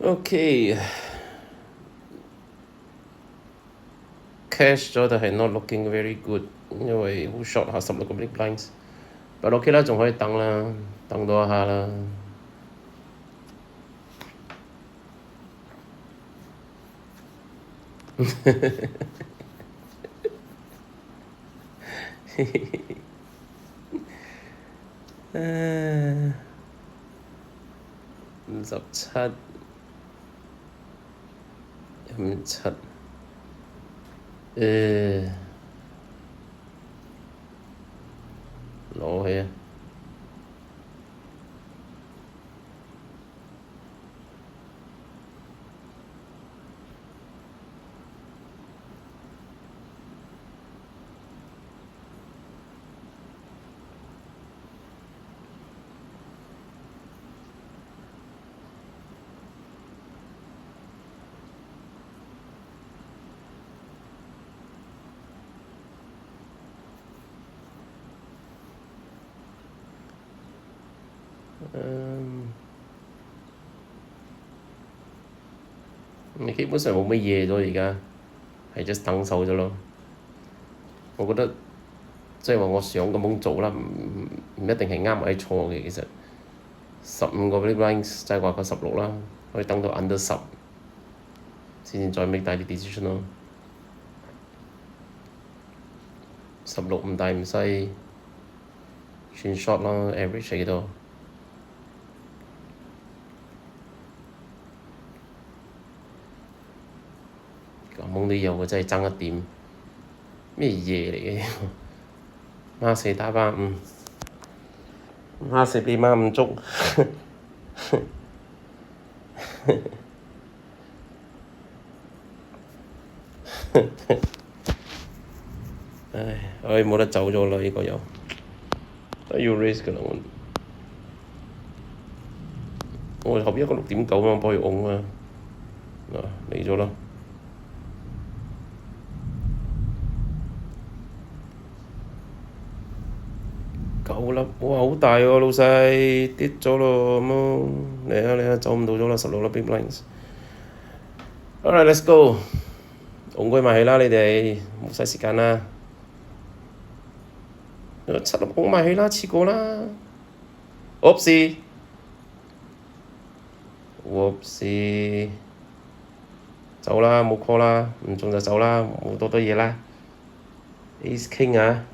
OK， cash 咗，但係 not looking very good，因為好 short 下16個 big blinds。但 OK 啦，仲可以等啦，等多一下啦。57、57，攞起啊！你基本上冇乜嘢咗而家，係 just 等手咗咯。我覺得即係話我想咁樣做啦，唔一定係啱或者錯嘅。其實15個 big blinds 即係話個16啦，可以等到 under 10先至再 make 大啲 decision 咯。16唔大唔細，算 short 咯 ，average 係幾多？咁啲有嘅真係爭一點，咩嘢嚟嘅？孖四打孖五，孖四比孖五足。唉，冇得走咗啦，呢個又都要 raise 㗎啦我後邊一個6.9嘛，幫佢拱啊，嚟咗啦。9粒，哇好大喎老細，跌咗咯咁咯，嚟啊，走唔到咗啦，16粒 big blinds。Alright, let's go，拱佢埋去啦，你哋冇嘥時間啦。7粒拱埋去啦，次過啦。Whoopsie，走啦，冇 call 啦，唔中就走啦，冇多嘢啦。Ace King 啊，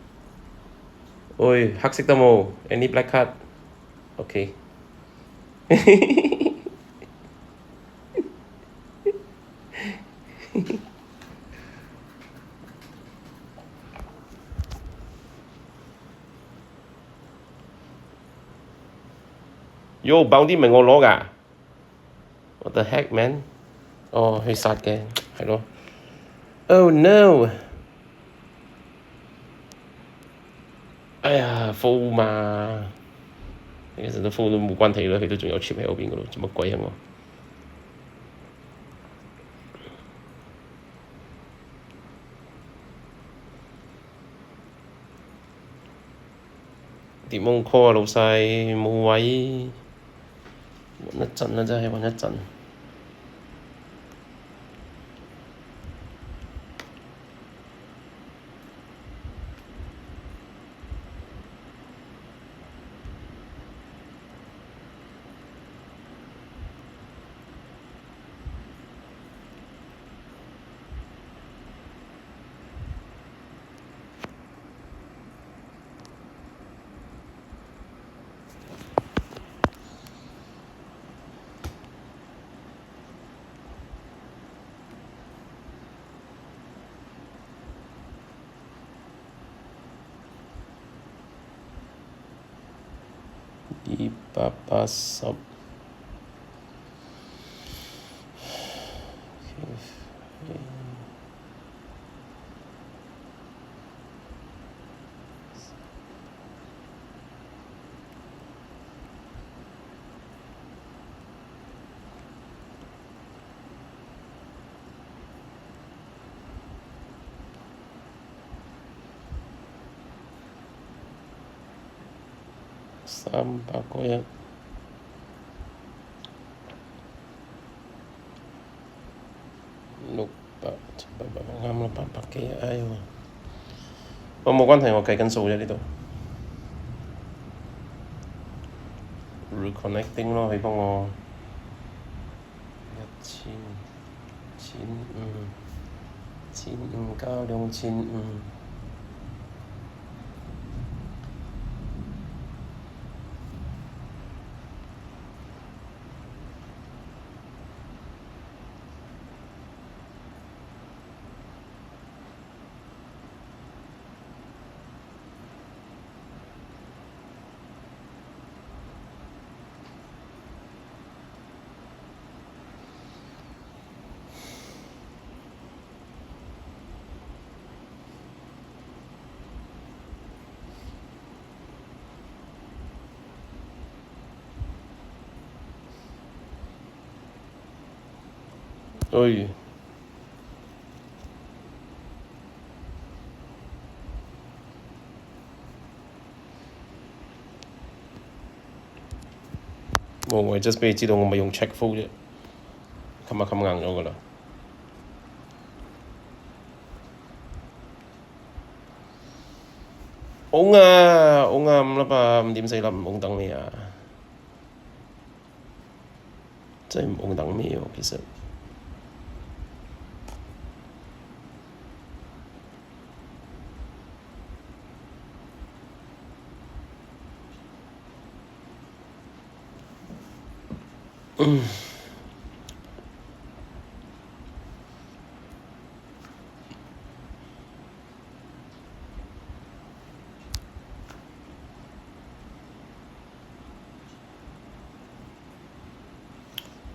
喂，黑色得冇 ？Any black card？OK。喲，bounty 唔係我攞㗎，what the heck man？哦，去殺嘅，係咯。Oh no！哎呀，full 嘛，其實都 full 都冇關係啦，佢都仲有 chip 喺嗰邊㗎咯，做乜鬼啊我？點樣 call 啊老細，冇位，揾一陣啦真係揾一陣。280。300個人。百幾啊！哎呦，我冇關係，我計緊數啫呢度。reconnecting 咯，佢幫我1500加2500。哎，我 just 俾你知道，我咪用 check full 啫，冚硬咗㗎啦。拱啊5粒啊，5.4粒，唔好等你啊！真係唔好等你喎，其實。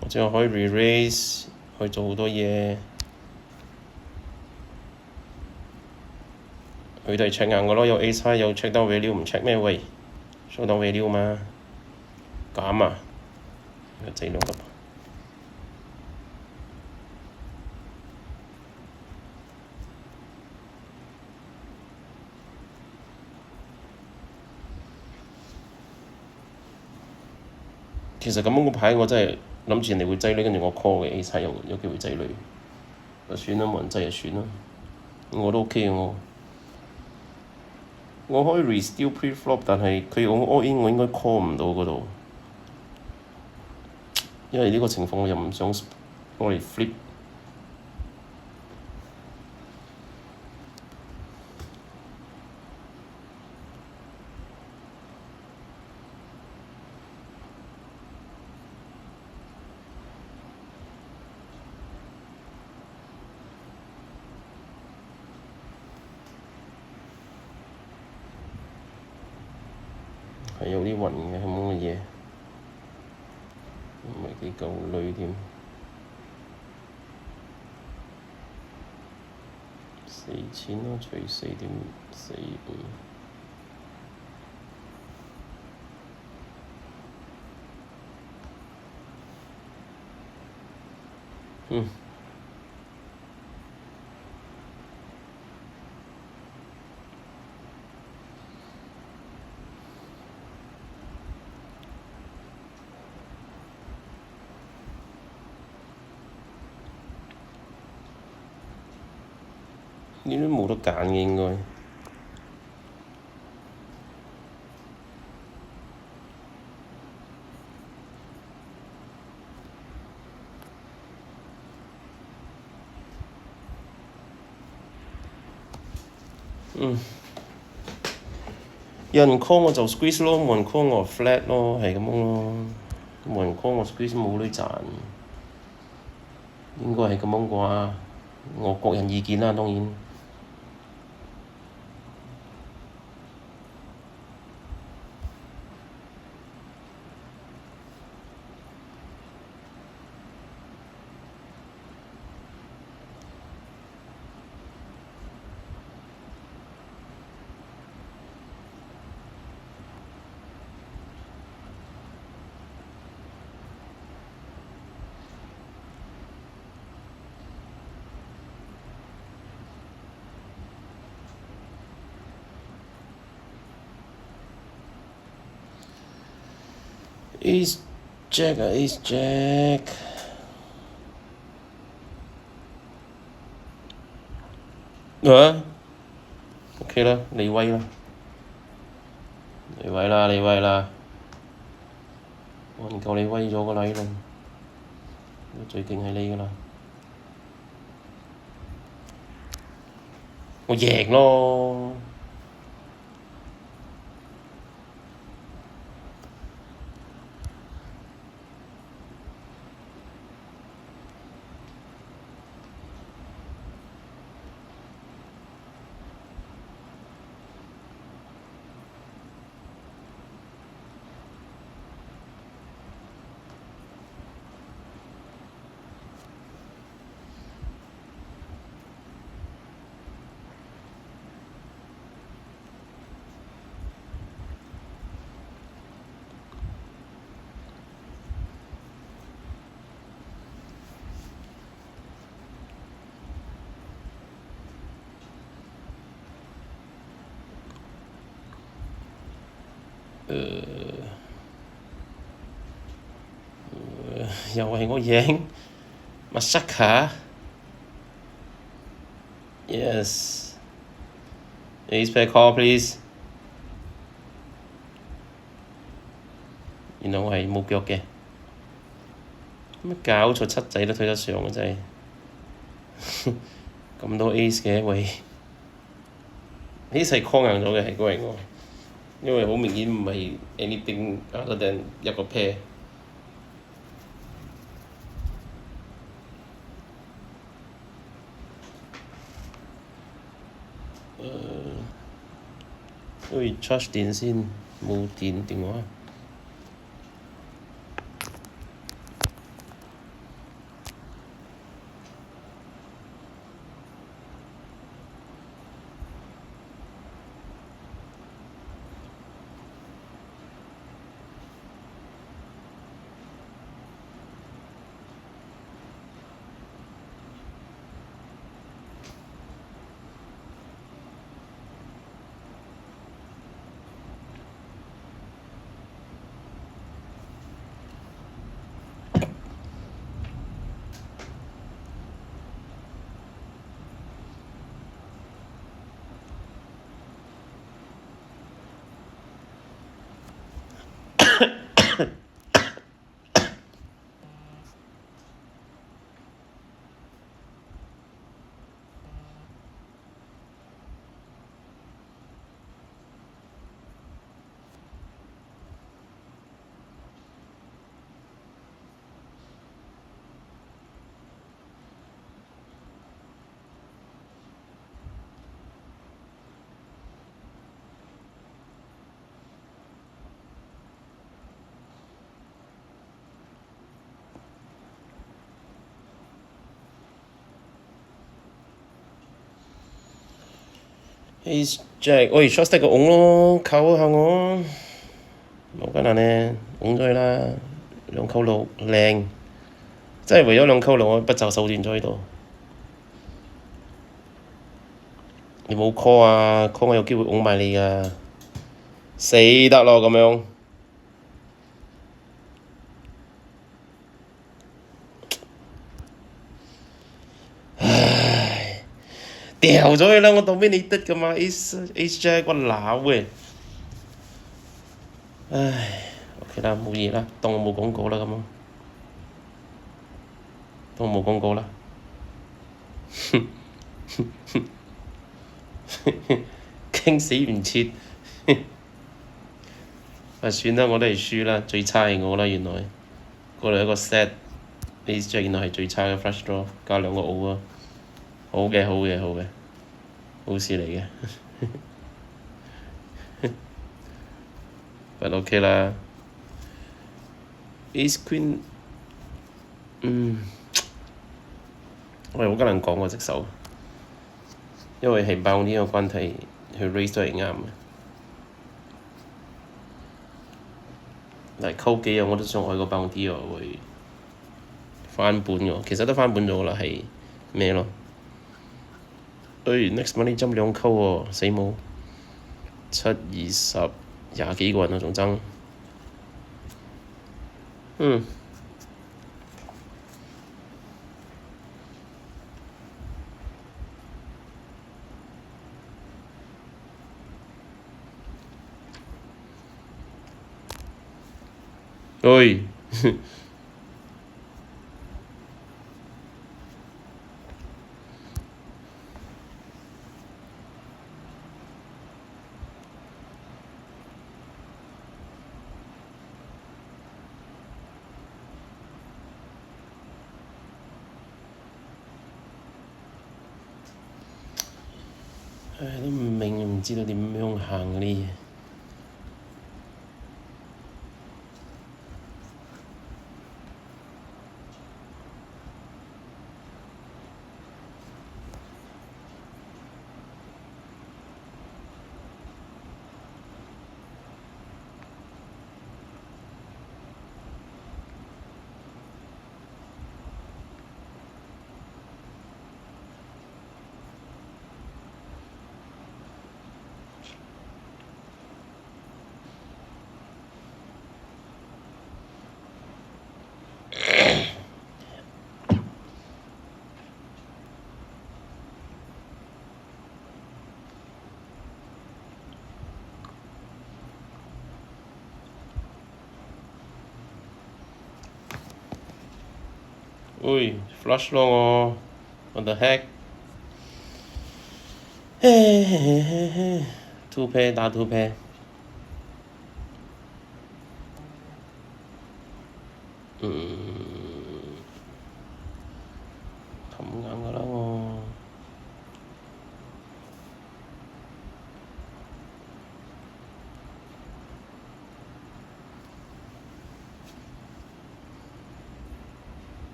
或者我可以 re-raise 去做好多嘢，佢哋 check 硬個咯，有 A 差有 check 到 value 唔 check 咩喂？show 到 value 嘛？減啊！個仔兩粒。其實咁樣個牌我真係諗住人哋會擠女，跟住我 call 嘅 A 差有機會擠女，就算啦，冇人擠就算啦。我都 OK 嘅我可以 re-steal pre-flop， 但係佢用 all in 我應該 call 唔到嗰度，因為呢個情況我又唔想我嚟 flip。係有啲暈嘅，冇乜嘢，唔係幾夠女添。4000咯，除4.45。呢啲冇得揀嘅應該。有人 call 我就 squeeze 咯，冇人 call 我 flat 咯，係咁樣咯。冇人 call 我 squeeze 冇女賺，應該係咁樣啩。我個人意見啦，當然。Ace Jack 啊 ，Ace Jack。啊，OK 啦，你威啦，你威啦，你威啦，我唔夠你威咗個啦，呢輪最勁係你噶啦，我贏咯。又係我贏，Masaka yes ace pair call please。原來我係冇腳嘅，乜搞錯七仔都推得上嘅真係，咁多 ace 嘅喂，ace 係 call 硬咗嘅係嗰個係我，因為好明顯唔係 anything other than 一個 pair。喂 charge 電先，冇電話。Ace Jack，喂 short stack 個拱咯，扣下我，冇艱難咧，拱咗佢啦，兩扣六靚，真係為咗兩扣六我不擇手段咗喺度。你冇 call 啊 ，call 我有機會拱埋你㗎，死得咯咁樣。掉咗佢啦！我當邊你得㗎嘛？Ace Jack 我鬧嘅，唉 ，OK 啦，冇嘢啦，當我冇講過啦咁咯，當我冇講過啦，傾死唔切，啊算啦，我都係輸啦，最差係我啦原來，嗰度一個 set，Ace Jack 原來係最差嘅 flush draw，加兩個 O 啊，好嘅好嘅好嘅。好事嚟嘅，但 OK 啦。Ace Queen，我係好艱難講喎隻手，因為係爆呢個關係，佢 raise 都係啱嘅。但係溝幾啊，我都想愛個爆啲喎，會翻本喎，其實都翻本咗啦，係咩咯？next money 針兩溝喎，死冇7、20、廿幾個人啊，仲爭。喂，唉，都唔明，唔知道點樣行嗰啲嘢。喂，flush 咯我，what the heck？two pair 打 two pair。冚硬㗎啦我。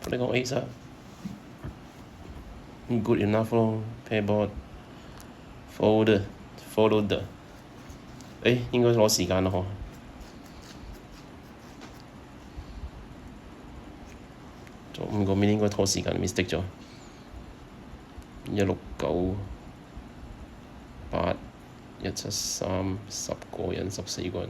你講 ace 啊？good enough 咯，pair board folded。誒，應該攞時間啦嗬。做5個面應該拖時間 mistake 咗。169、8、173，10個人14個人。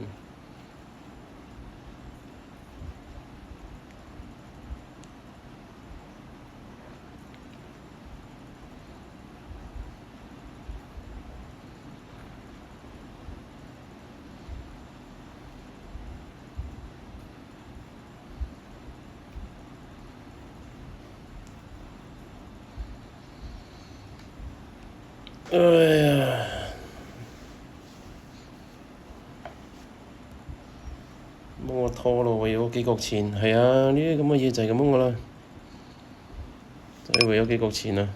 哎呀！幫我拖咯，為咗幾角錢。係啊，呢啲咁嘅嘢就係咁樣噶啦，就係為咗幾角錢啊。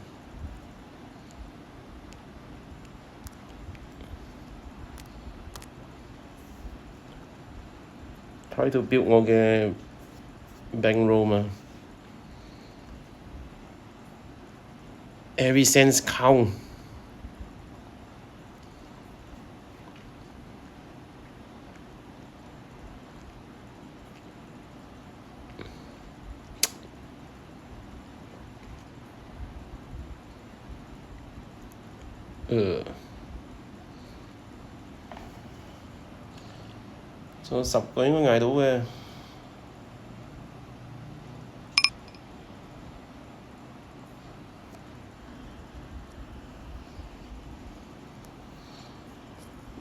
try to build 我嘅 bankroll 嘛。Every cent count。仲有10個應該捱到嘅。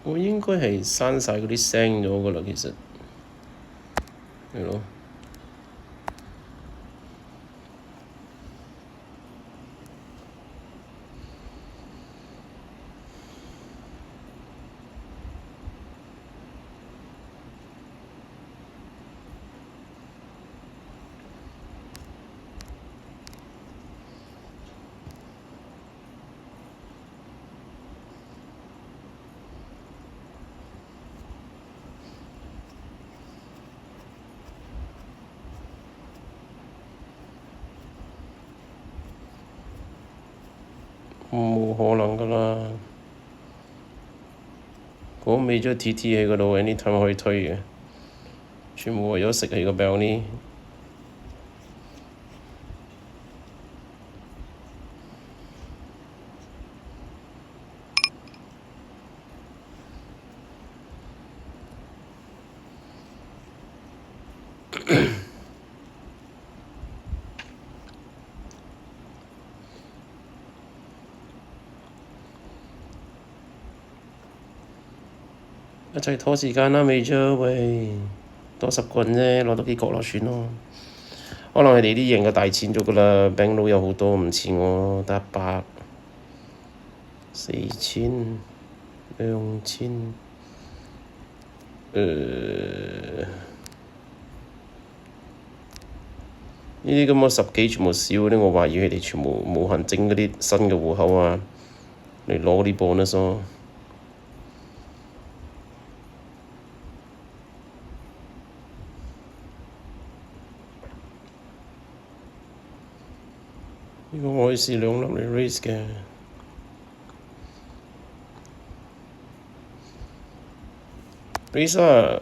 我應該係刪晒嗰啲聲咗㗎啦，其實係咯。冇可能㗎啦！嗰尾咗 TT 喺嗰度，anytime 可以推嘅，全部為咗食佢個餅呢。一齊拖時間啦，未啫喂，多10個人啫，攞多幾個落算咯。可能佢哋啲贏嘅大錢咗㗎啦，bank loan 有好多唔似我得100、4000、2000，呢啲咁嘅10幾全部少嗰啲，我懷疑佢哋全部無限整嗰啲新嘅戶口啊，嚟攞啲 bonus 咯。呢個我可以試2粒嚟 raise 嘅。raise 啊！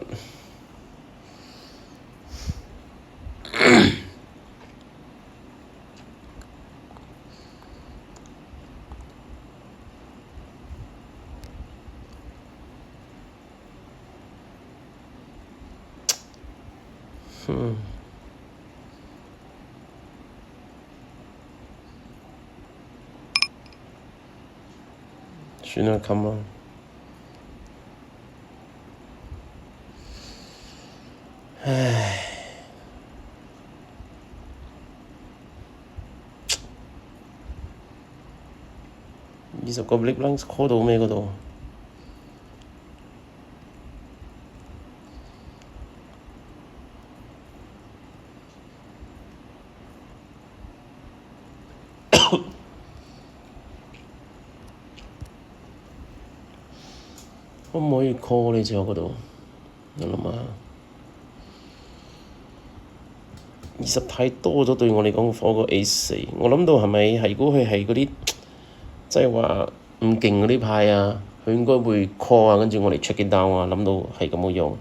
算啦，冚啦。唉，20個 big blinds call 到咩嗰度？可唔可以 call 你之後嗰度？我諗下，20太多咗對我嚟講，火個 A4。我諗到係咪係如果佢係嗰啲即係話唔勁嗰啲牌啊，佢應該會 call 啊，跟住我嚟 check it down 啊，諗到係咁嘅樣。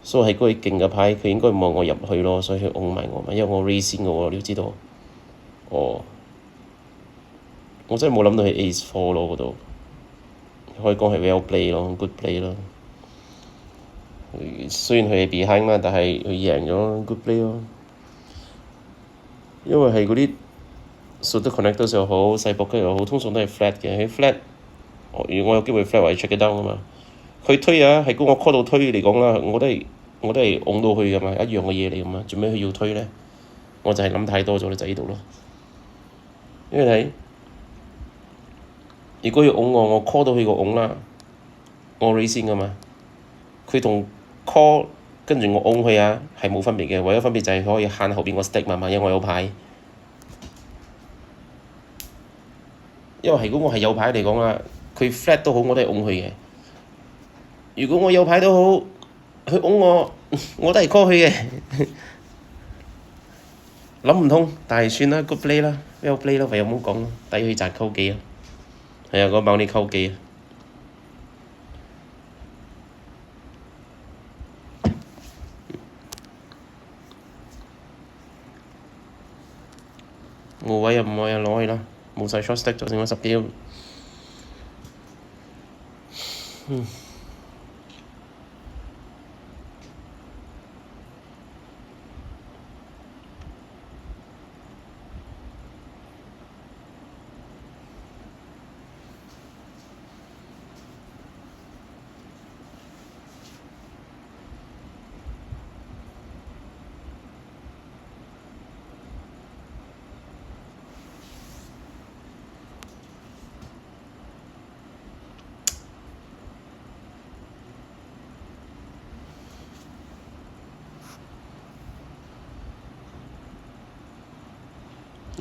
所以係嗰啲勁嘅牌，佢應該望我入去咯，所以佢拱埋我嘛，因為我 raise 先嘅喎，你都知道。哦，我真係冇諗到係 Ace4咯嗰度。可以講係 well play 咯 ，good play 咯。雖然佢係 behind 啦，但係佢贏咗 good play 咯。因為係嗰啲 suited connectors 又好，細搏機又好，通常都係 flat 嘅。喺 flat，如果我有機會 flat 或者 check it down 啊嘛。佢推啊，係估我 call 到推嚟講啦，我都係拱到去㗎嘛，一樣嘅嘢嚟㗎嘛。做咩佢要推咧？我就係諗太多咗啦，就喺度咯。因為睇。如果要拱我 call 到佢個拱啦，我 raise 先㗎嘛。佢同 call 跟住我拱佢啊，係冇分別嘅，唯一分別就係可以慳後邊個 stick 嘛，因為我有牌。因為係如果我係有牌嚟講啊，佢 flat 都好，我都係拱佢嘅。如果我有牌都好，佢拱我，我都係 call 佢嘅。諗唔通，但係算啦 ，good play 啦 ，well play 啦，唯有唔好講咯，抵佢賺溝幾啊！係啊，我幫你溝機啊！冇位又唔位啊，攞去啦，冇晒 short stack，就剩翻10幾。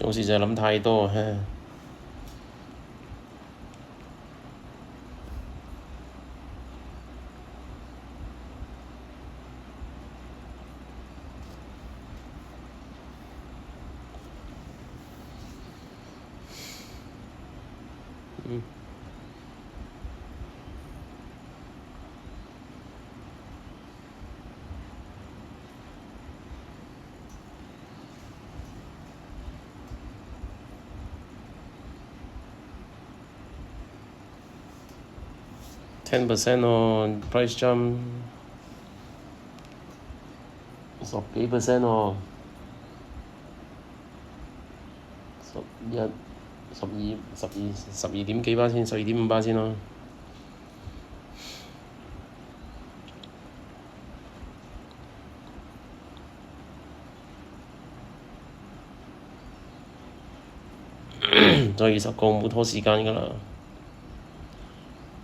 有時就係諗太多唉。10% 喎 price jump 10幾%喎12點幾巴先，12.5%咯。再20個冇拖時間㗎啦。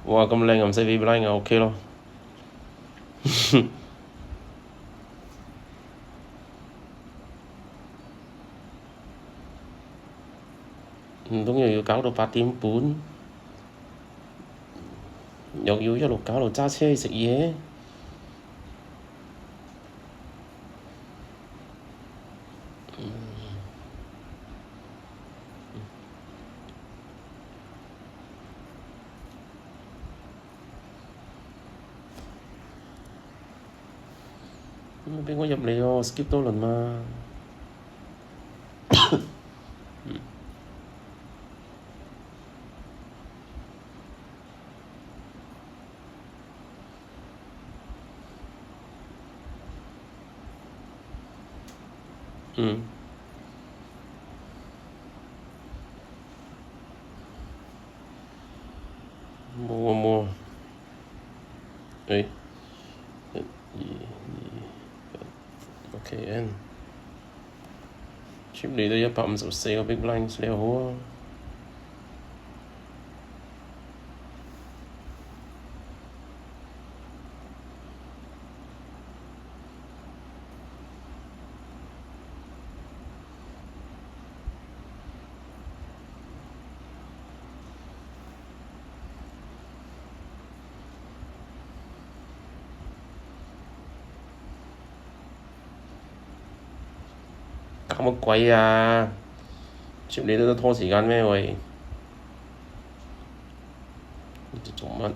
哇！咁靚又唔使 baby line 啊 OK 咯。唔通又要搞到8點半，又要一路搞到揸車去食嘢？畀我入嚟喎，skip 多輪嘛。嗯。冇啊冇啊。誒，1、2、8 OK，接你都154個 big blinds，你好啊。搞乜鬼啊？接你都拖時間咩喂？你哋做乜？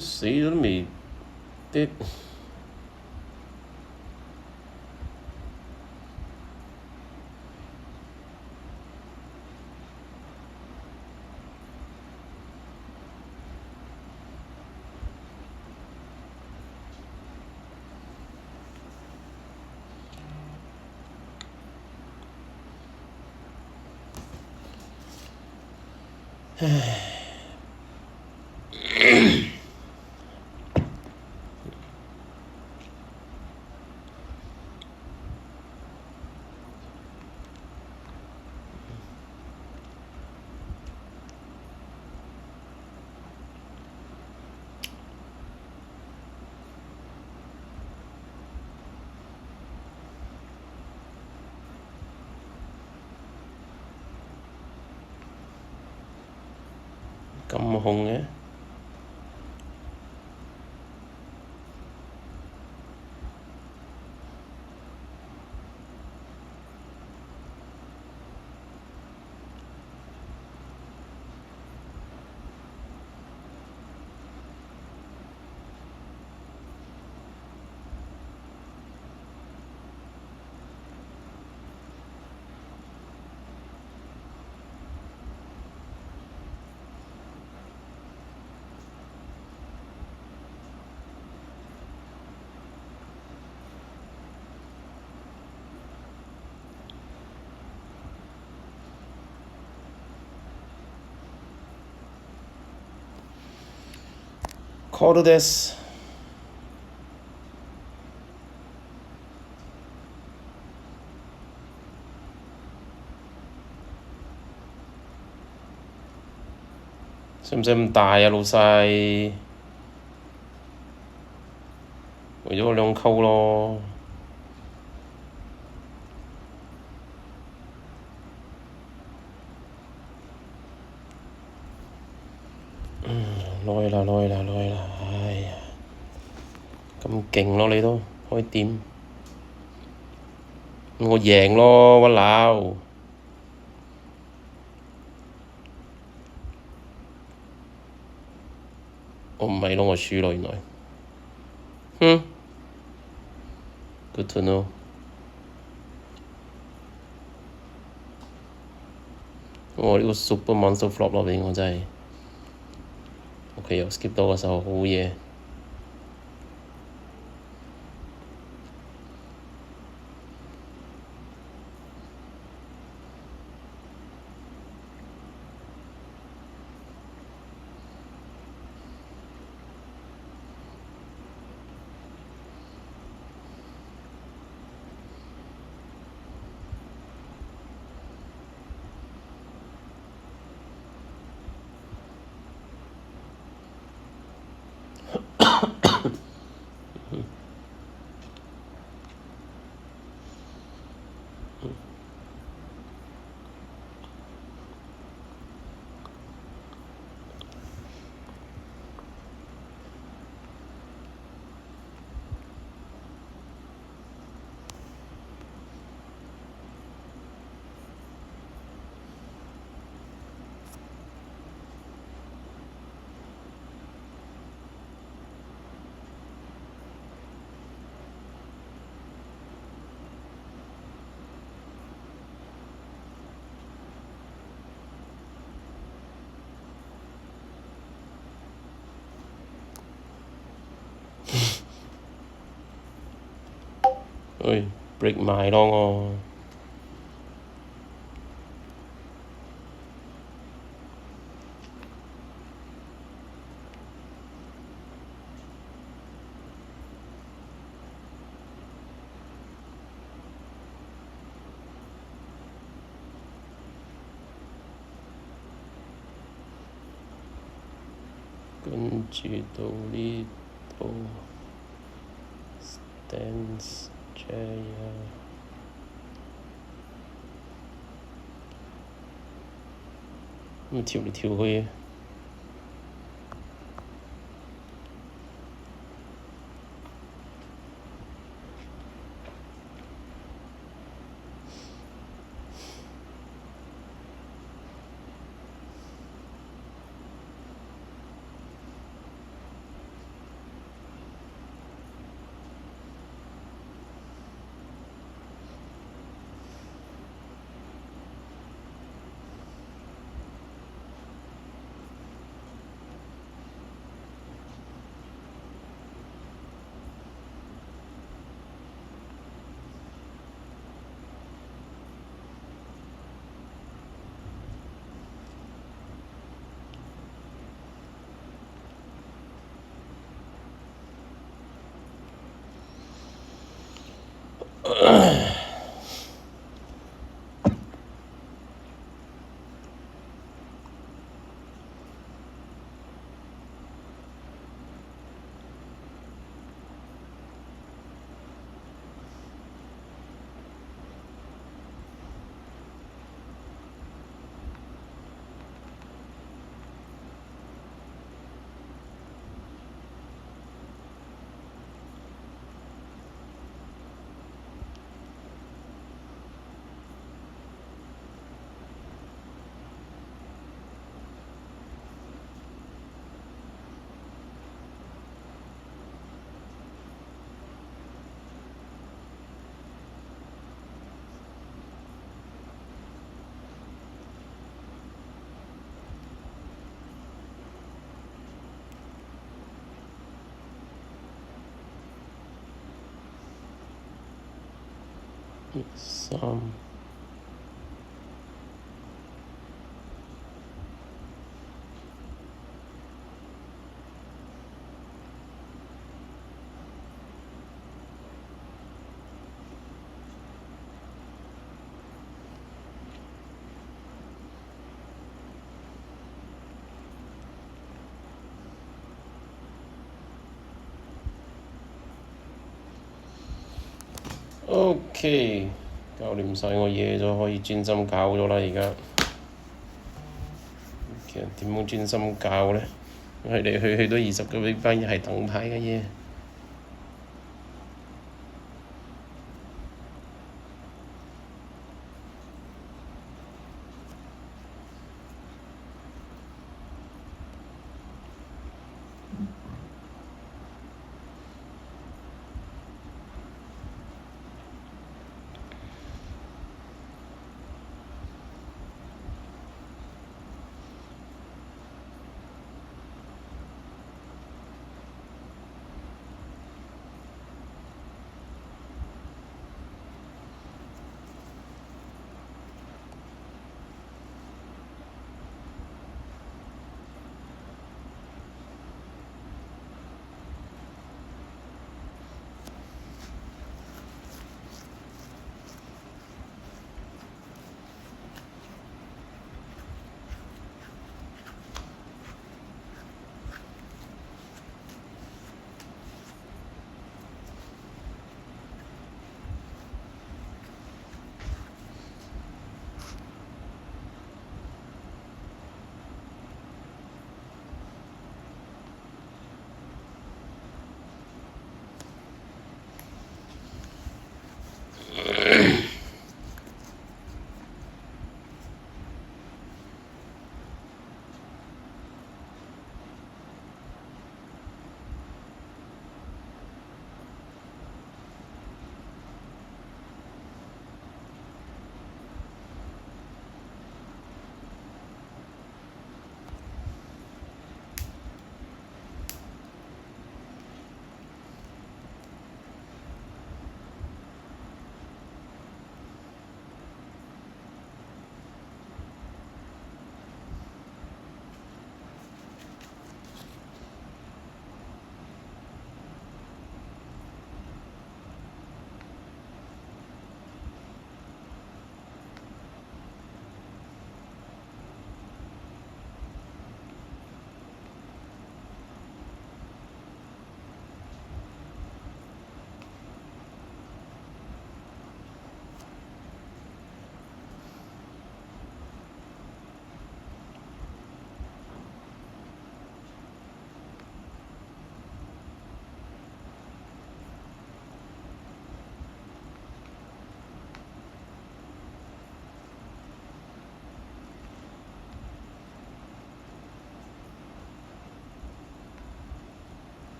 死咗都未啲。咁紅嘅？call 到です。使唔使咁大啊，老細？為咗2溝咯。耐啦，哎呀，咁勁咯你都開店，我贏咯，屈鬧！我唔係咯，我輸咯原來。Good to know。我呢個 super monster flop 咯，畀我真係。OK，又 skip 到個手，好嘢。喂，break 埋咯我。跟住到呢度 stance chair 咁跳嚟跳去。3OK，搞掂晒我嘢咗，可以專心搞咗啦。而家其實點樣專心搞呢？嚟嚟去去都20個 big blind，係等牌嘅嘢。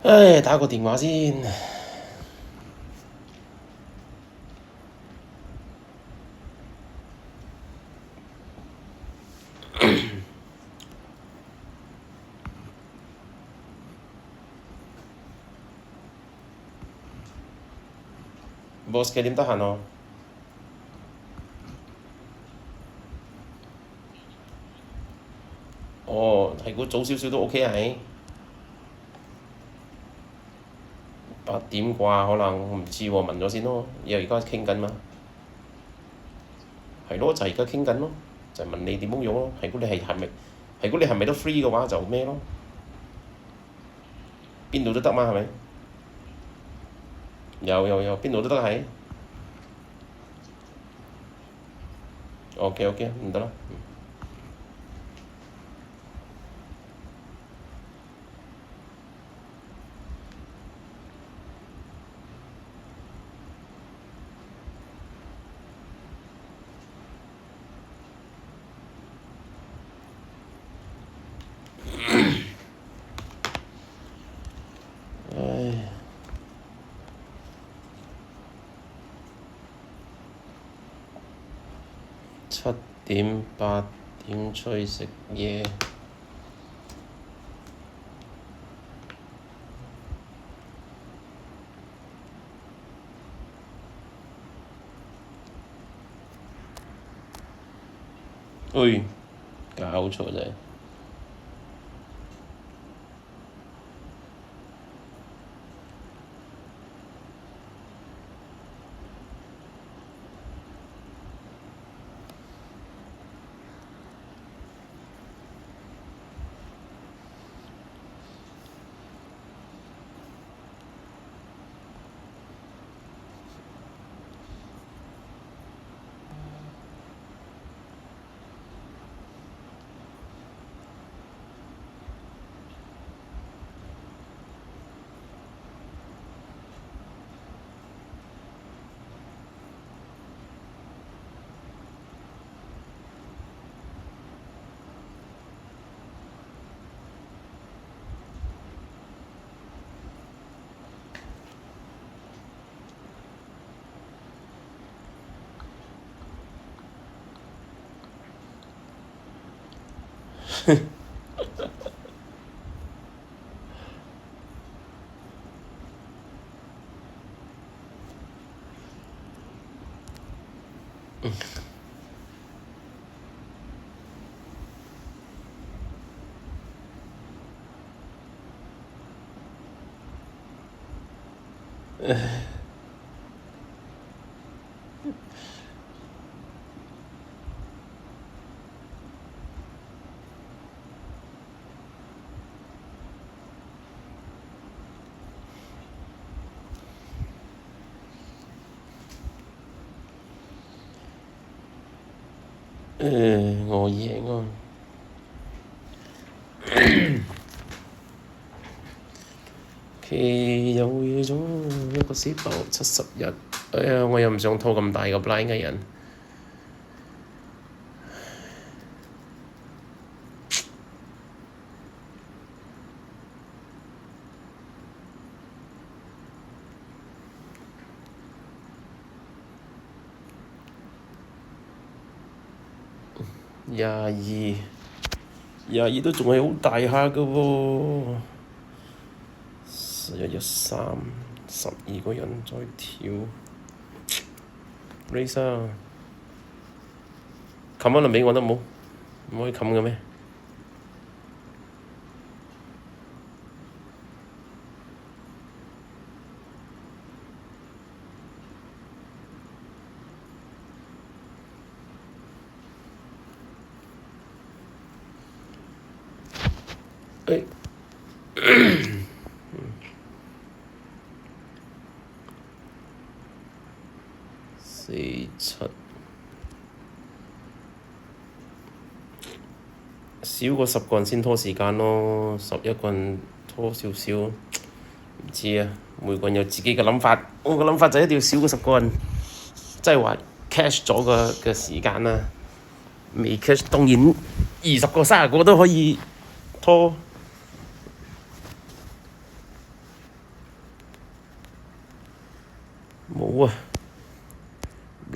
唉，打個電話先。boss 幾點得閒哦？哦，係估早少少都 OK 啊，係8點啩，可能我唔知喎，問咗先咯。因為而家傾緊嘛。係咯，就係而家傾緊咯，就係問你點樣用咯。係估你係咪都 free 嘅話就咩咯？邊度都得嘛，係咪？有，邊度都得係。OK，唔得啦。唉，7點8點出去食嘢。喂，搞錯啫！我贏啊！佢又預咗一個死爆70日，哎呀！我又唔想拖咁大個 blind 嘅人。22都仲係好大下㗎喎。1113，12個人再跳。Race 啊！冚咗輪畀我得冇？唔可以冚嘅咩？誒47少過10個人先拖時間咯，11個人拖少少，唔知啊。每個人有自己嘅諗法，我嘅諗法就一定要少過10個人，即係話 cash 咗嘅時間啦。未 cash 當然20個30個都可以拖。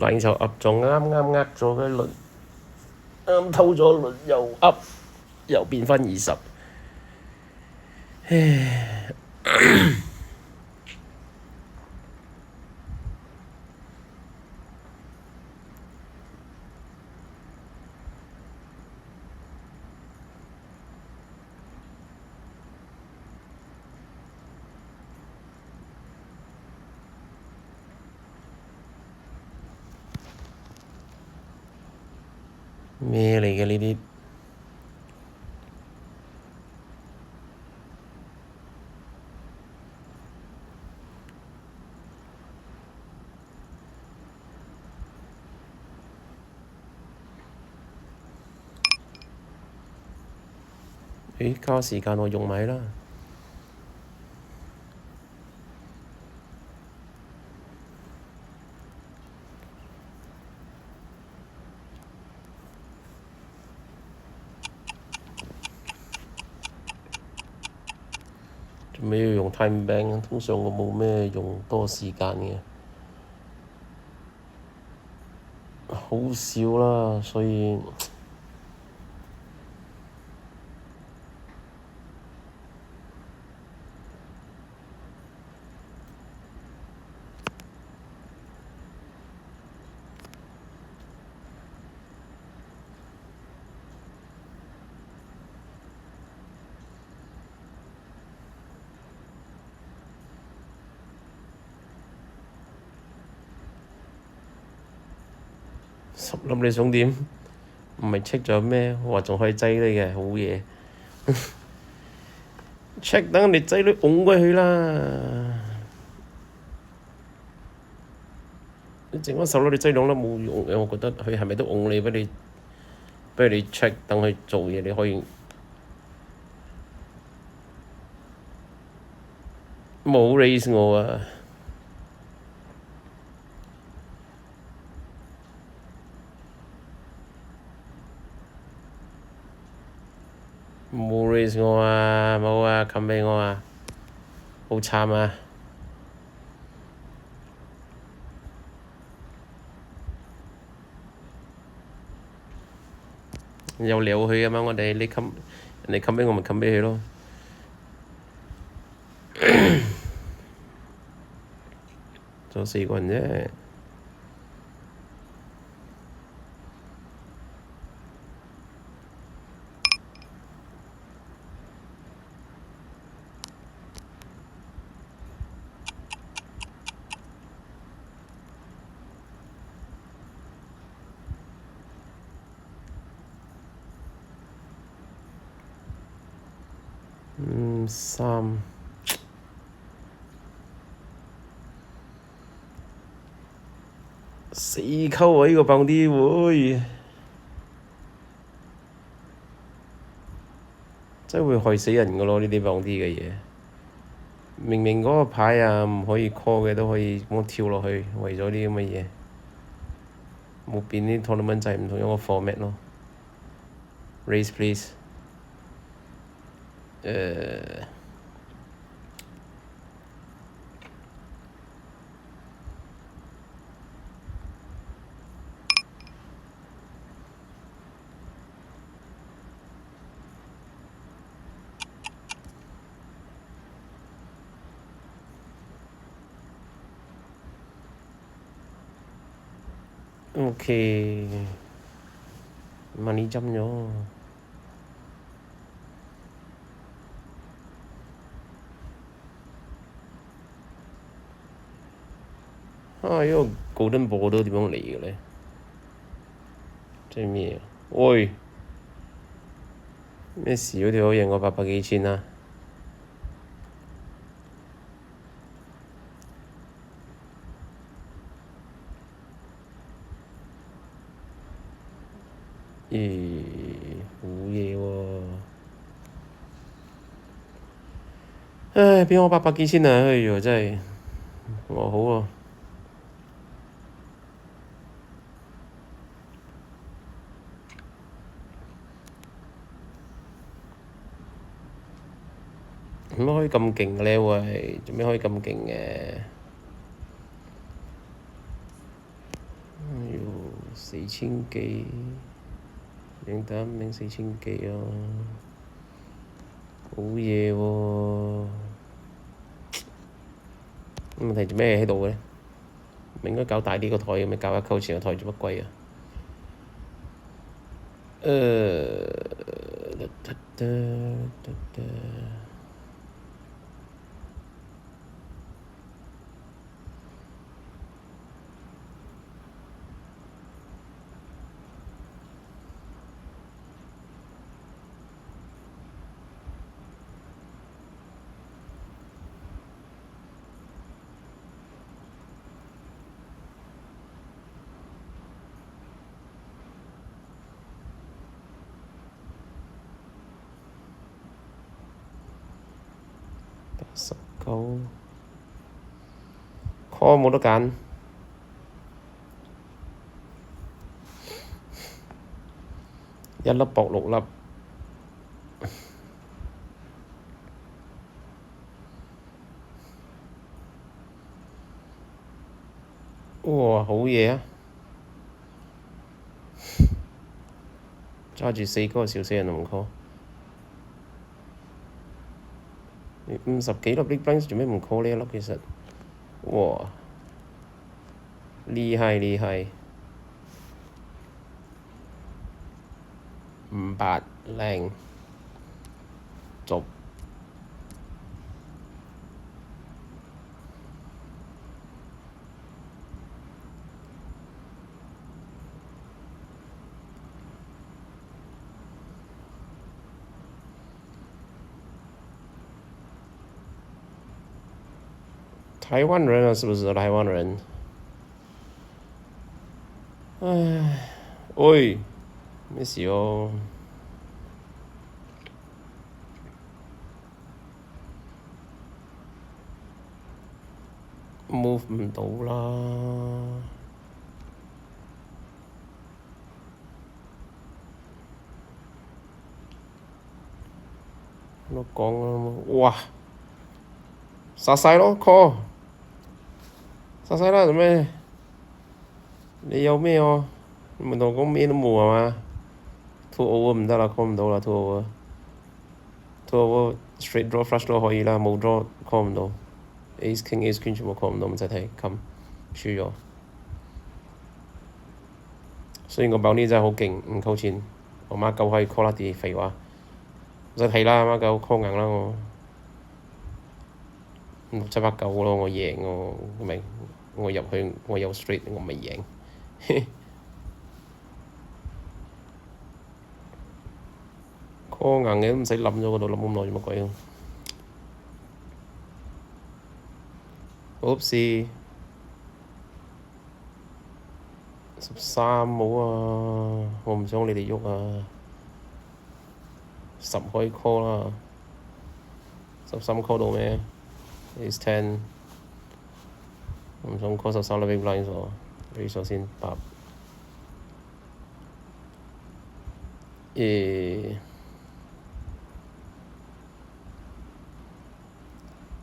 冷球噏中啱啱呃咗佢一輪，啱偷咗一輪又噏，又變翻20。唉，咩嚟嘅呢啲？誒，加時間我用埋啦。做咩要用 time bank？通常我冇咩用多時間嘅，好少啦，所以十粒你想點？唔係 check 咗咩？我話仲可以擠你嘅，好嘢。check 等你擠你拱過去啦。你剩翻10粒，你擠2粒冇用嘅，我覺得佢係咪都拱你？俾你 check 等佢做嘢，你可以冇 raise 我啊！冇 raise 我啊！冇啊！冚畀我啊！好慘啊！有撩佢㗎嘛？我哋你冚人哋冚畀我咪冚畀佢咯。仲有4個人啫。34扣啊！呢個棒啲會真係會害死人㗎咯！呢啲棒啲嘅嘢，明明嗰個牌啊唔可以 call 嘅都可以咁跳落去，為咗啲咁嘅嘢，冇變啲 tournament 就係唔同一個 format 咯。Raise please。OK，問你針咗。啊！呢個 golden ball 都點樣嚟嘅咧？即係咩啊？喂！咩事？嗰條友贏我800幾千啊！咦，好嘢喎！唉，畀我800幾千啊！哎呀，真係我好啊！點解可以咁勁嘅咧？喂，做咩可以咁勁嘅？ 4000幾，0.5 4000幾啊，好嘢喎！問題做咩喺度嘅咧？唔應該搞大啲個台嘅咩？搞一溝錢個台做乜鬼啊？89 call 冇得揀，一粒搏6粒。哇，好嘢啊！揸住4個笑死人都唔 call。50幾粒 big blind 做咩唔 call 呢一粒？其實，哇，厲害厲害，500靚，續。台灣人啊，是不是台灣人？唉，喂，咩事哦？move 唔到啦，我講啦，哇，殺晒咯 call，殺晒啦做咩？你有咩喎？你唔同我講咩都冇係嘛？2 over 唔得啦 ，call 唔到啦，2 over，2 over straight draw flush draw 可以啦，冇 draw call 唔到。Ace King Ace Queen 全部 call 唔到，唔使睇，冚輸咗。雖然個爆呢真係好勁，唔扣錢，我媽狗可以 call 啦啲廢話，唔使睇啦，媽狗 call 硬啦我，6、7、8、9咯，我贏我明，我入去我有 straight， 我咪贏。call 硬嘅都唔使諗咗嗰度諗咁耐做乜鬼啊？Oops 13冇啊，我唔想你哋喐啊，10可以 call 啦，13 call 到咩 ？Ace 10，我唔想 call 13啦 big blind 咗，你首先8。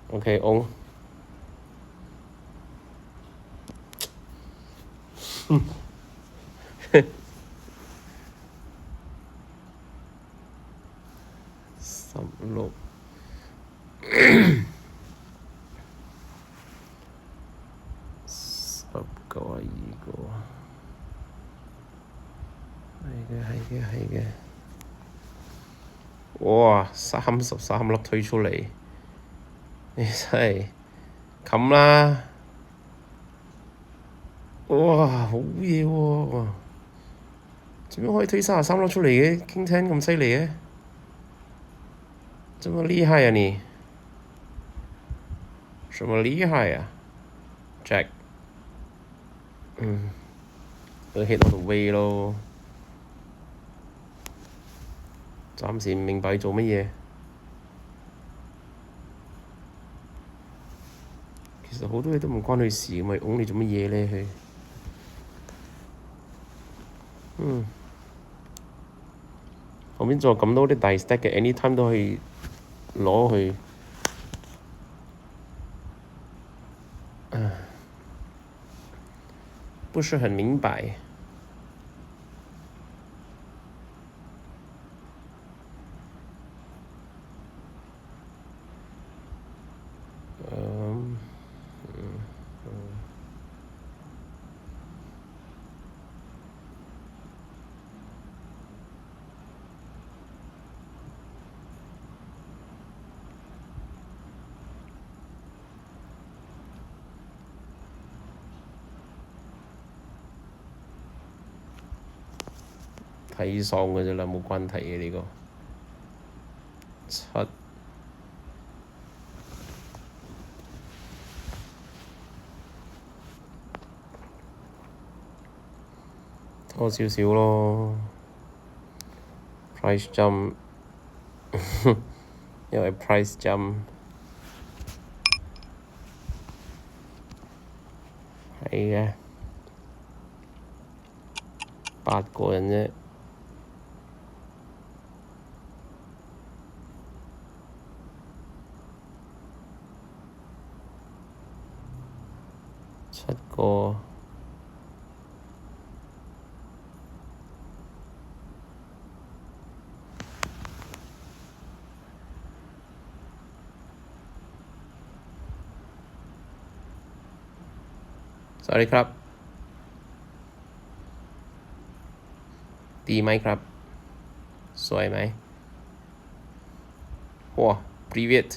OK on。16。92個，係嘅。哇，33粒推出嚟，你真係冚啦！哇，好嘢喎！點樣可以推33粒出嚟嘅？King 10咁犀利嘅？這麼厲害啊你？什麼厲害啊 ？Jack，佢 hit 我條 way 咯。暫時唔明白做乜嘢。其實好多嘢都唔關佢事，咪拱你做乜嘢咧？佢，後面仲有咁多啲大 stack 嘅 anytime 都可以攞去。不是很明白。睇爽嘅啫啦，冇關係嘅呢個七多少少咯 ，price jump 因為 price jump 係嘅，8個人啫。7個สวัสดีครับดีไหมครับสวยไหมว้า привет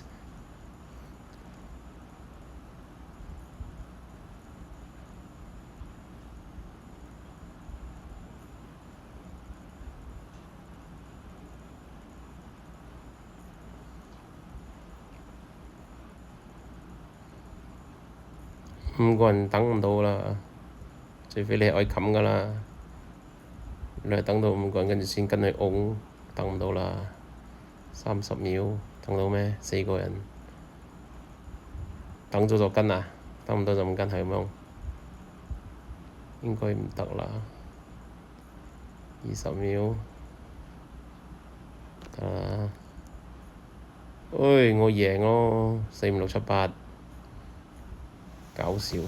5個人等唔到啦，除非你係愛冚㗎啦，你係等到5個人跟住先跟佢擁，等唔到啦。30秒等到咩？4個人等咗就跟啊，等唔到就唔跟係咁樣，應該唔得啦。20秒得啦。喂，我贏咯，4、5、6、7、8，搞笑。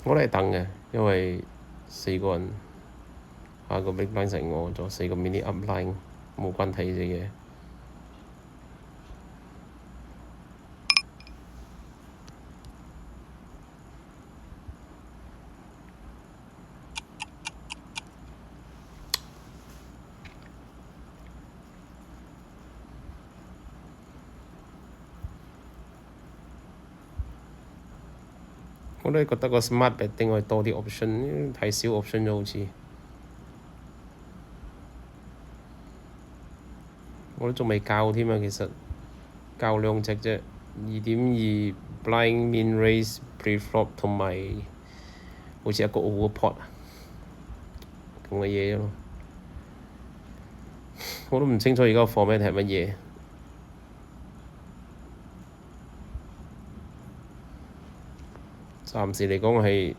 我都係等嘅，因為4個人下個 big blind 成我，仲有4個 mini up line，冇關係嘅嘢。我都係覺得個 smart betting 可以多啲 option， 太少 option 咗好似。我都仲未教添啊，其實教2隻啫，2.2 blind min raise pre-flop 同埋好似一個 overpot 咁嘅嘢咯。我都唔清楚而家個 format 係乜嘢。暫時嚟講係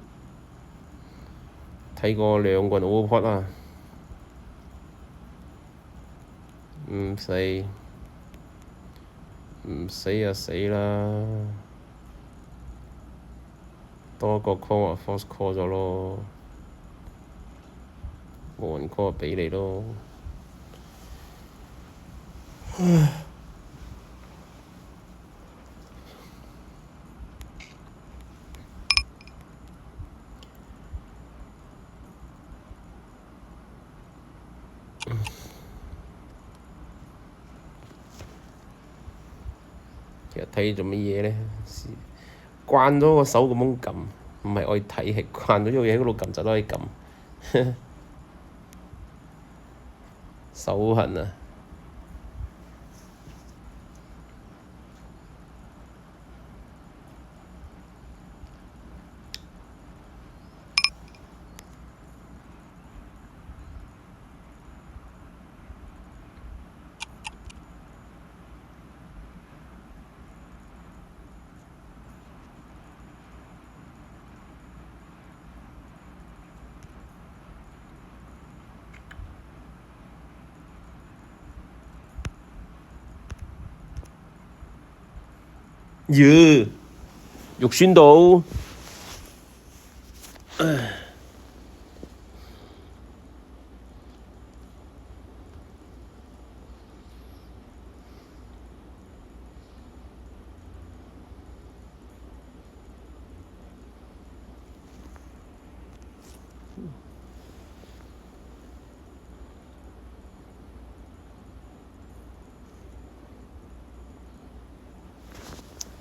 睇過2個人 overpot 啦，唔死就死啦，多個 call 啊 force call 咗咯，冇人 call 就畀你咯。其實睇做乜嘢咧？慣咗個手咁樣撳，唔係愛睇，係慣咗有嘢喺嗰度撳就都可以撳，手痕啊！肉酸到〜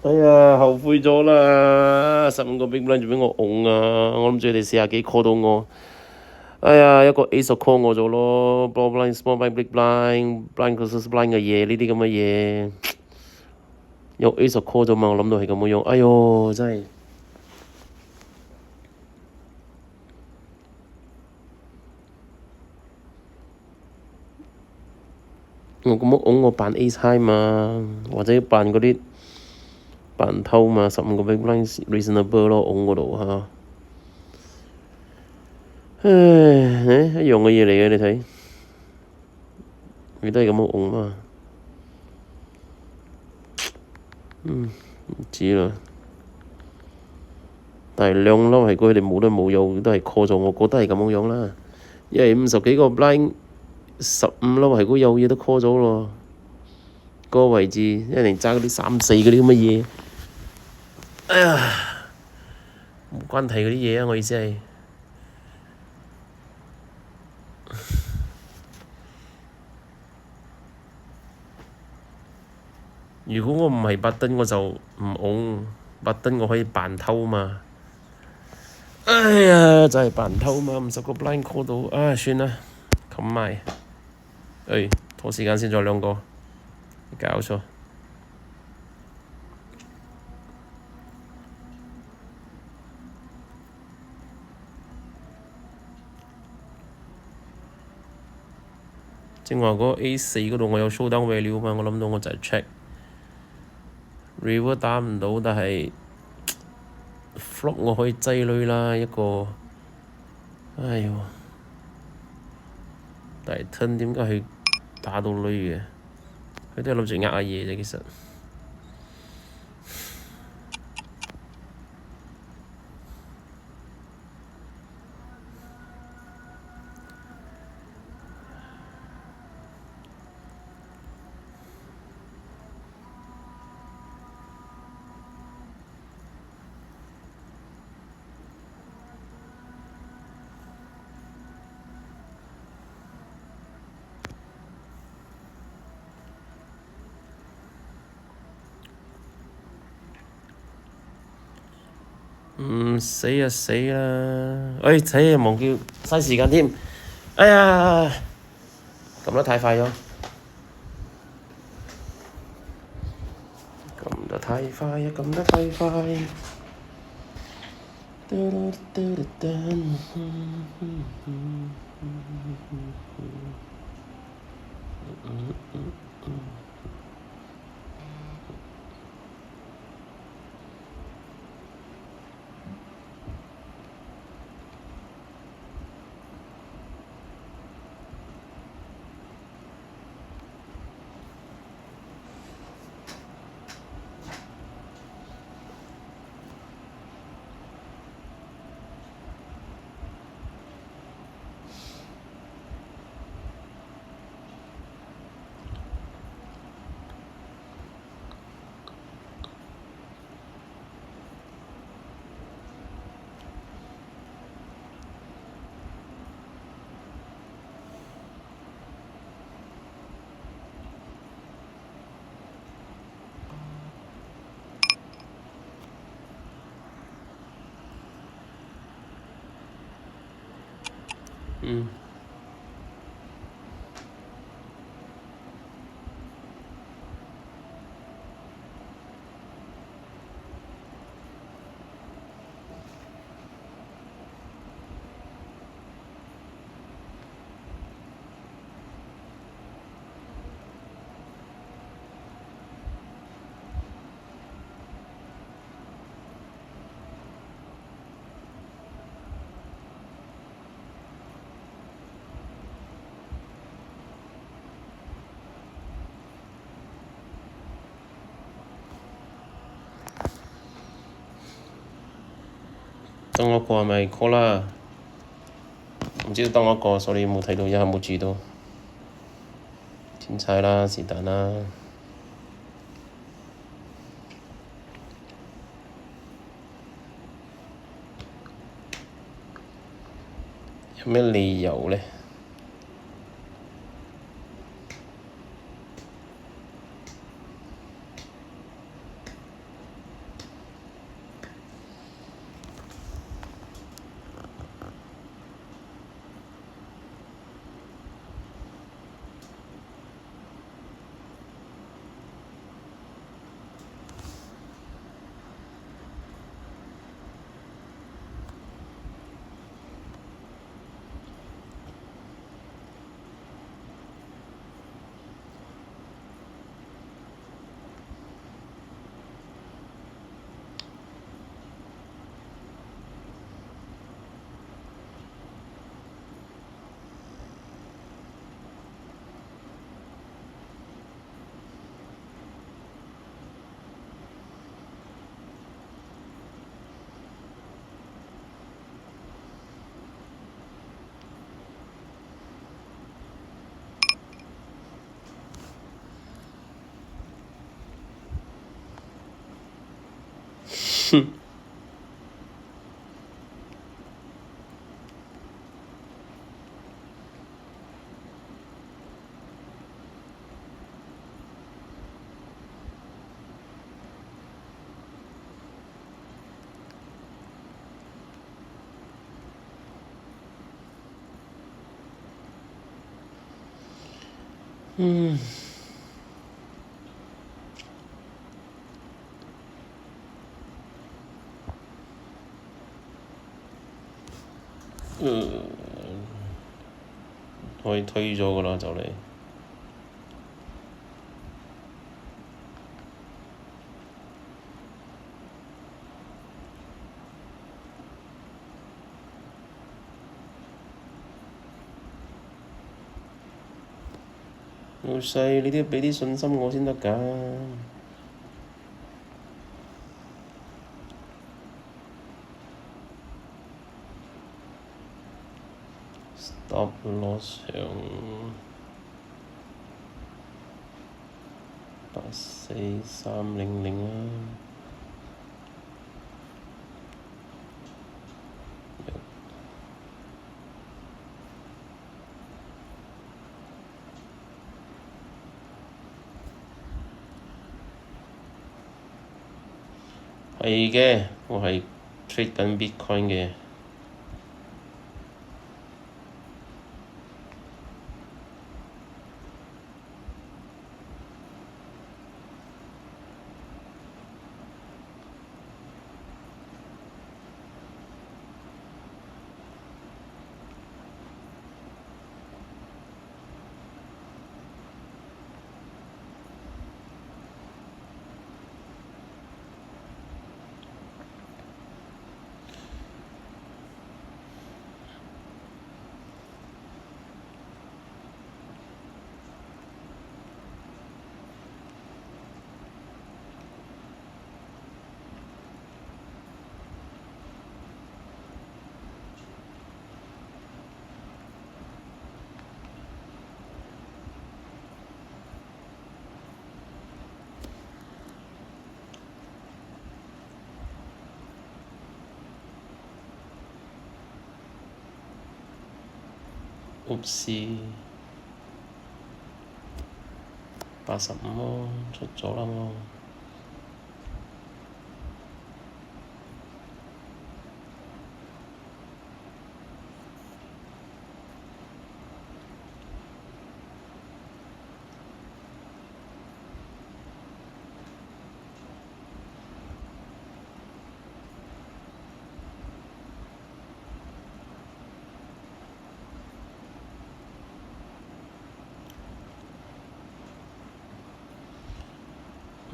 哎呀，後悔咗啦！15個 big blind 仲畀我拱啊！我諗住你40幾 call 到我，哎呀，一個 Ace call 我咗咯，ball blind、small blind、big blind、blind versus blind 嘅嘢，呢啲咁嘅嘢，有 Ace call 咗嘛？我諗到係咁嘅樣，哎呦，真係我咁樣拱我扮 Ace high 嘛，或者扮嗰啲扮偷嘛，15個 big blind reasonable 咯，拱嗰度嚇。唉，一樣嘅嘢嚟嘅，你睇，佢都係咁樣拱嘛。唔知啦，但係兩粒係佢哋冇得冇有，都係 call 咗，我覺得係咁樣啦。因為50幾個 blind，15粒係佢有嘢都 call 咗咯。嗰個位置一定揸嗰啲3、4嗰啲咁嘅嘢。哎呀，冇關係嗰啲嘢啊！我意思係，如果我唔係白燈，我就唔戇。白燈我可以扮偷嘛。哎呀，就係扮偷嘛，50個 blind call 到，啊算啦，冚埋。拖時間先再兩個，搞錯。正話嗰 A4嗰度我有 showdown value 嘛，我諗到我就係 check river 打唔到，但係 flop 我可以擠女啦一個。哎呦，但係 turn 點解佢打到女嘅？佢都係諗住呃下嘢啫，其實。死啊死啦！死啊忘記嘥時間添。哎呀，撳得太快咗，撳得太快呀，撳得太快。等我個係咪 call 啦？唔知等我個，所以冇睇到，一下冇注意到。天才啦，是但啦。有咩理由呢？嗯。可以推咗㗎啦，就嚟。老細，你都要畀啲信心我先得㗎。Stop loss 向84300啊！係嘅，我係 trade 緊 Bitcoin 嘅。Oops， 85咯，出咗啦喎。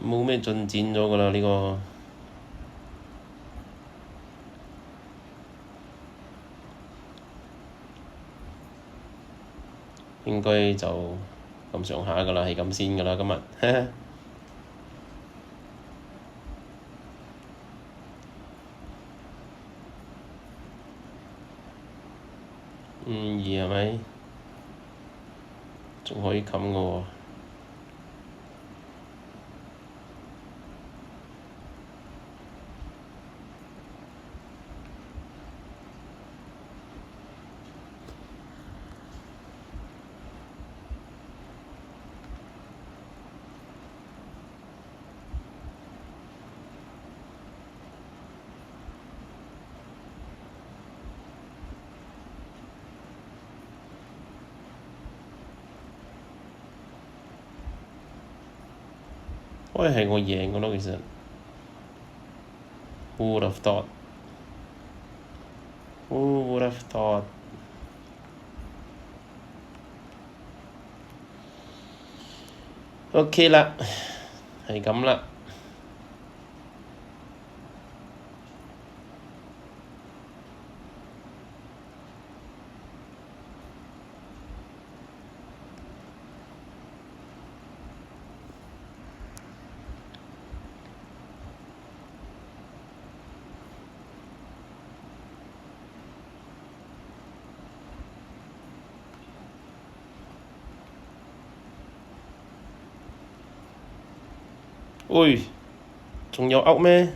冇咩進展咗㗎啦，呢個應該就咁上下㗎啦，係咁先㗎啦，今日。2係咪？仲可以冚㗎喎。可以係我贏㗎咯，其實。Who would have thought? Who would have thought? OK 啦，係咁啦。喂，仲有噏咩？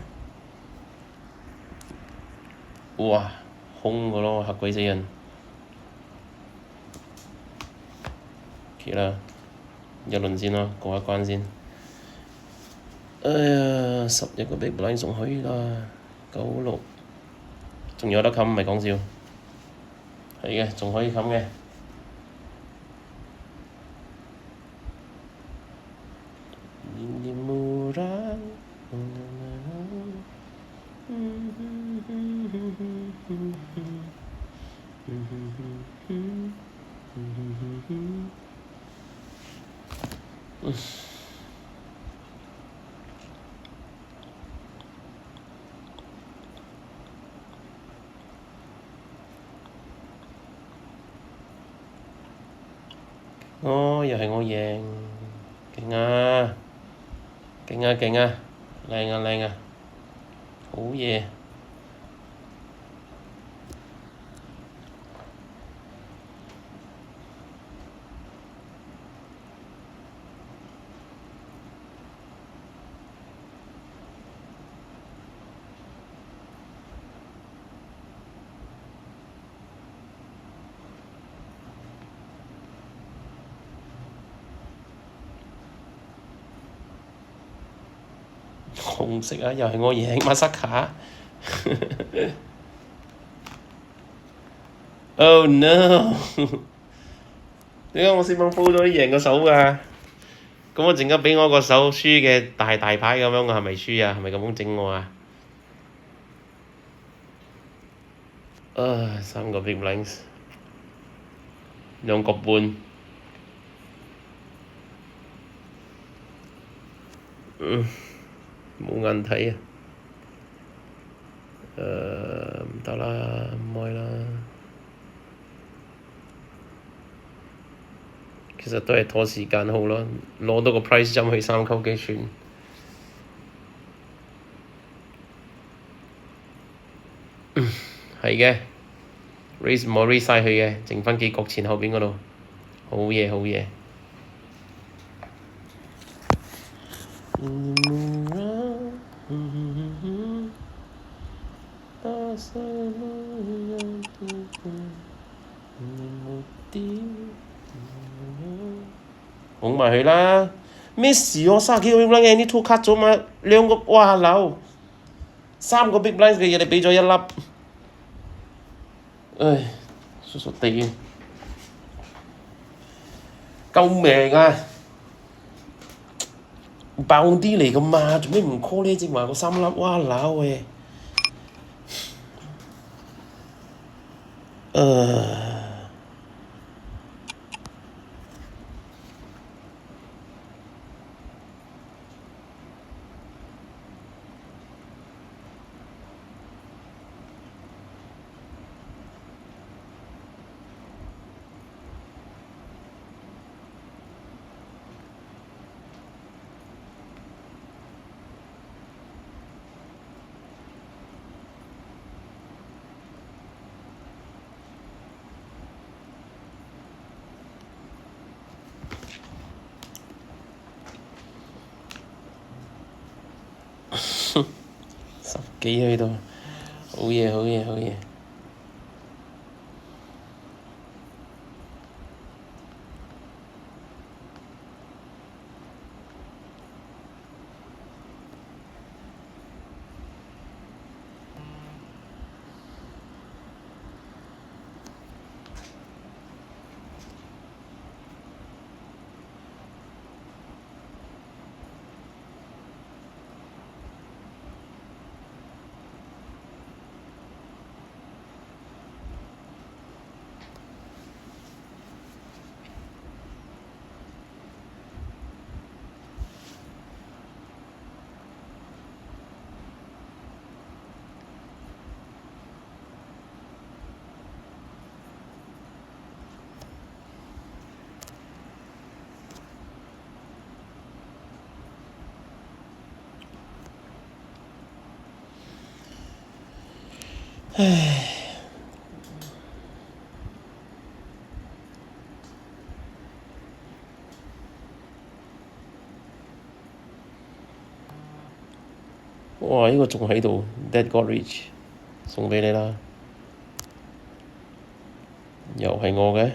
哇，空嘅咯，嚇鬼死人。OK 啦，一輪先啦，過一關先。哎呀，11個 big blind 仲可以啦，96，仲有得冚，唔係講笑。係嘅，仲可以冚嘅。哦，又係我贏，勁啊！勁啊勁啊！靚啊靚啊！好嘢！紅色啊，又係我贏馬薩卡。Oh no！點解我先幫煲咗啲贏個手㗎？咁我陣間畀我個手輸嘅大牌咁樣，我係咪輸啊？係咪咁樣整我啊？3個 big blinds，2個半。冇眼睇啊！唔得啦，唔愛啦。其實都係拖時間好咯，攞到個 price jump 去3溝幾算。係嘅 ，raise 唔好 raise 晒佢嘅，剩翻幾角錢後邊嗰度。好嘢好嘢。拱埋佢啦！咩事我30幾個 big blind 嘅呢 two cut 咗嘛？2個哇流，3個 big blind 嘅嘢你畀咗1粒，唉，傻傻地，救命啊！爆啲嚟噶嘛，做咩唔 call 呢隻話個3粒哇流嘅？10幾喺度，好嘢好嘢好嘢。唉，哇！呢個仲喺度 ，Dead God Rich，送畀你啦。又係我嘅。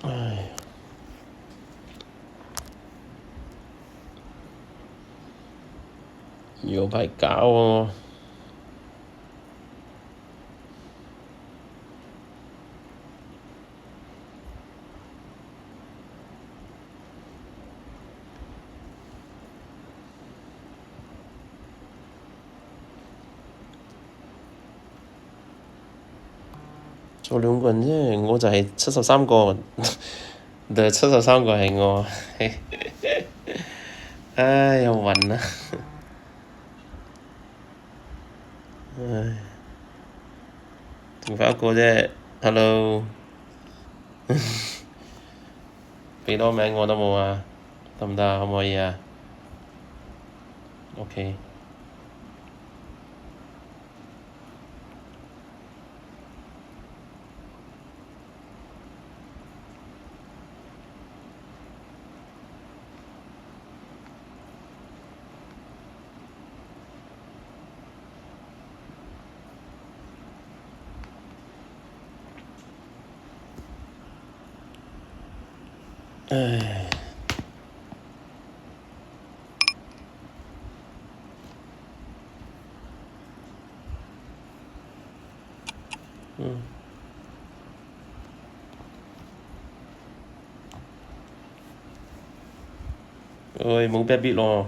唉，有排搞喎。做兩個人啫，我就係73個，第73個係我。唉，又暈啦。唉，剩返一個啫。Hello，畀多名我得冇啊？得唔得啊？可唔可以啊？OK。唉，喂，冇 bad beat 咯。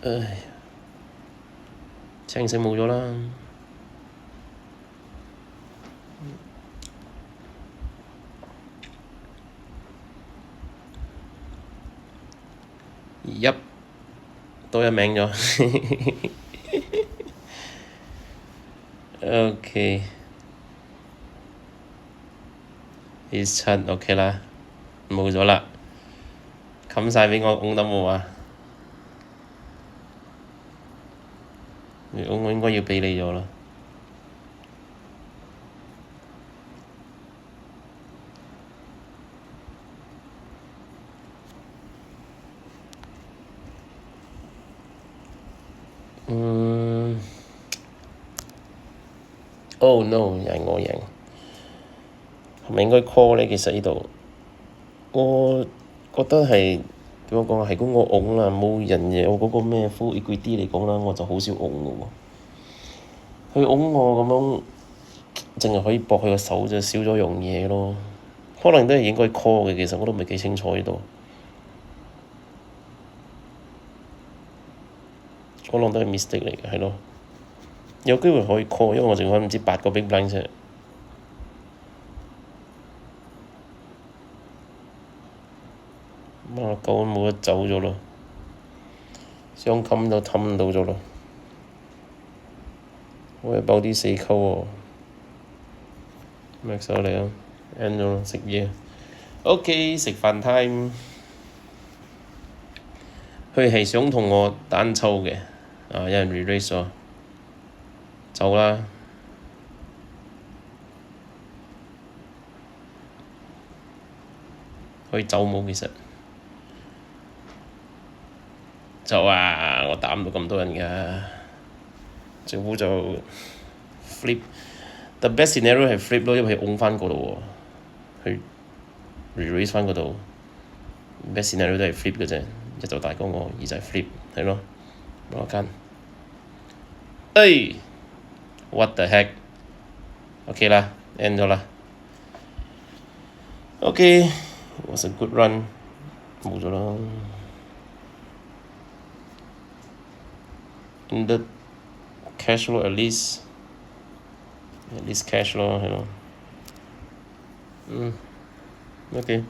唉，青色冇咗啦。多一名咗。OK， 7 OK 啦，冇咗啦，冚晒畀我拱得冇啊？我應該要畀你咗啦。Oh no，又係我贏，係咪應該 call 呢？其實呢度，我覺得係點樣講啊？係嗰個拱啦，冇人有嗰個咩 full equity 嚟講啦，我就好少拱嘅喎。佢拱我咁樣，淨係可以駁佢個手就少咗樣嘢咯。可能都係應該 call 嘅，其實我都唔係幾清楚呢度。可能都係 mistake 嚟嘅，係咯。有機會可以 call，因為我淨係唔知8個 big blind 啫。媽狗冇得走咗咯，想冚都冚唔到咗咯。我係爆啲4溝喎，max 手嚟啊 ，end 咗啦，食嘢。OK，食飯 time。佢係想同我單抽嘅，有人 re-raise 咗，走啦。可以走冇其實。走啊！我打唔到咁多人㗎。政府就 flip。The best scenario 係 flip 咯，因為佢拱翻嗰度喎，佢 re-raise 翻嗰度。best scenario 都係 flip 嘅啫，一就大過我，二就係 flip，係咯。攞間。What the heck？OK 啦 ，end 咗啦。OK，was a good run。冇咗啦。In the cash flow at least cash 咯，係咯。OK。